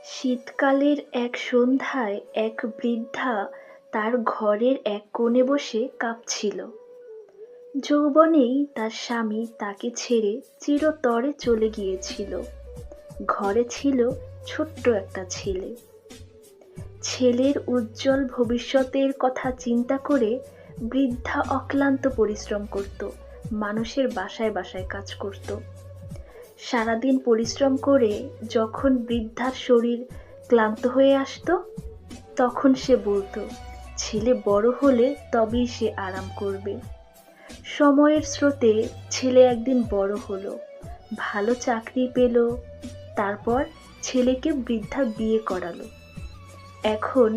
শীতকালের এক সন্ধ্যায় এক বৃদ্ধা তার ঘরের এক কোণে বসে কাঁদছিল। যৌবনেই তার স্বামী তাকে ছেড়ে চিরতরে চলে গিয়েছিল। ঘরে ছিল ছোট্ট একটা ছেলে। ছেলের উজ্জ্বল ভবিষ্যতের কথা চিন্তা করে বৃদ্ধা অক্লান্ত পরিশ্রম করত, মানুষের বাসায় বাসায় কাজ করত। সারাদিন পরিশ্রম করে যখন বৃদ্ধার শরীর ক্লান্ত হয়ে আসতো, তখন সে বলতো ছেলে বড় হলে তবেই সে আরাম করবে। সময়ের স্রোতে ছেলে একদিন বড় হলো, ভালো চাকরি পেল, তারপর ছেলেকে বৃদ্ধা বিয়ে করালো। এখন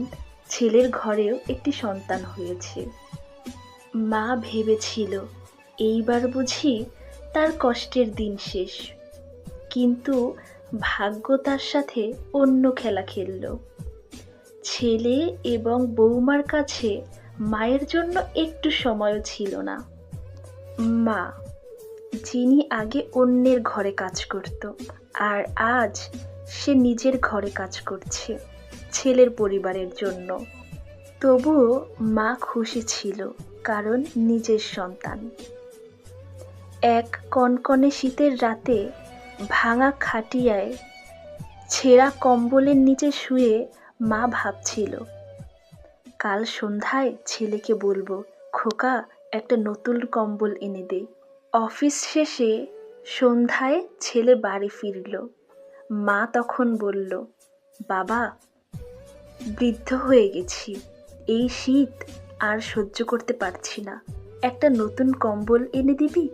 ছেলের ঘরেও একটি সন্তান হয়েছে। মা ভেবেছিল এইবার বুঝি তার কষ্টের দিন শেষ, কিন্তু ভাগ্য তার সাথে অন্য খেলা খেলল। ছেলে এবং বৌমার কাছে মায়ের জন্য একটু সময়ও ছিল না। মা, যিনি আগে অন্যের ঘরে কাজ করত, আর আজ সে নিজের ঘরে কাজ করছে ছেলের পরিবারের জন্য। তবুও মা খুশি ছিল, কারণ নিজের সন্তান। এক কনকনে শীতের রাতে ভাঙা খাটিয়ায় ছেঁড়া কম্বলের নিচে শুয়ে মা ভাবছিল, কাল সন্ধ্যায় ছেলেকে বলবো, খোকা একটা নতুন কম্বল এনে দে। অফিস শেষে সন্ধ্যায় ছেলে বাড়ি ফিরল। মা তখন বলল, বাবা, বৃদ্ধ হয়ে গেছি, এই শীত আর সহ্য করতে পারছি না, একটা নতুন কম্বল এনে দিবি?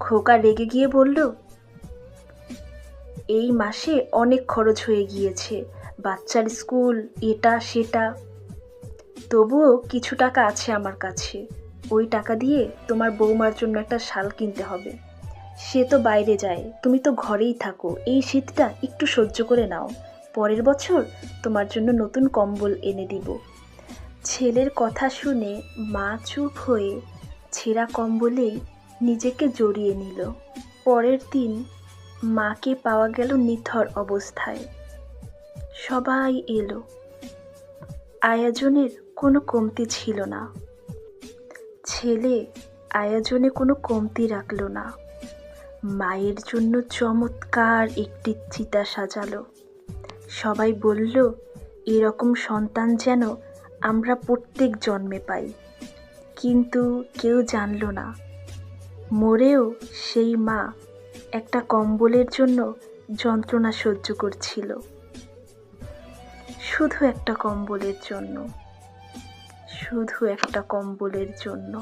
খোকা রেগে গিয়ে বলল, এই মাসে অনেক খরচ হয়ে গিয়েছে, বাচ্চার স্কুল, এটা সেটা, তবুও কিছু টাকা আছে আমার কাছে, ওই টাকা দিয়ে তোমার বৌমার জন্য একটা শাল কিনতে হবে। সে তো বাইরে যায়, তুমি তো ঘরেই থাকো, এই শীতটা একটু সহ্য করে নাও, পরের বছর তোমার জন্য নতুন কম্বল এনে দিব। ছেলের কথা শুনে মা চুপ হয়ে ছেঁড়া কম্বলেই নিজেকে জড়িয়ে নিল। পরের দিন মাকে পাওয়া গেল নিথর অবস্থায়। সবাই এলো, আয়োজনের কোনো কমতি ছিল না। ছেলে আয়োজনে কোনো কমতি রাখল না। মায়ের জন্য চমৎকার একটি চিতা সাজালো। সবাই বলল, এরকম সন্তান যেন আমরা প্রত্যেক জন্মে পাই। কিন্তু কেউ জানল না, মরেও সেই মা একটা কম্বলের জন্য যন্ত্রণা সহ্য করছিল। শুধু একটা কম্বলের জন্য, শুধু একটা কম্বলের জন্য।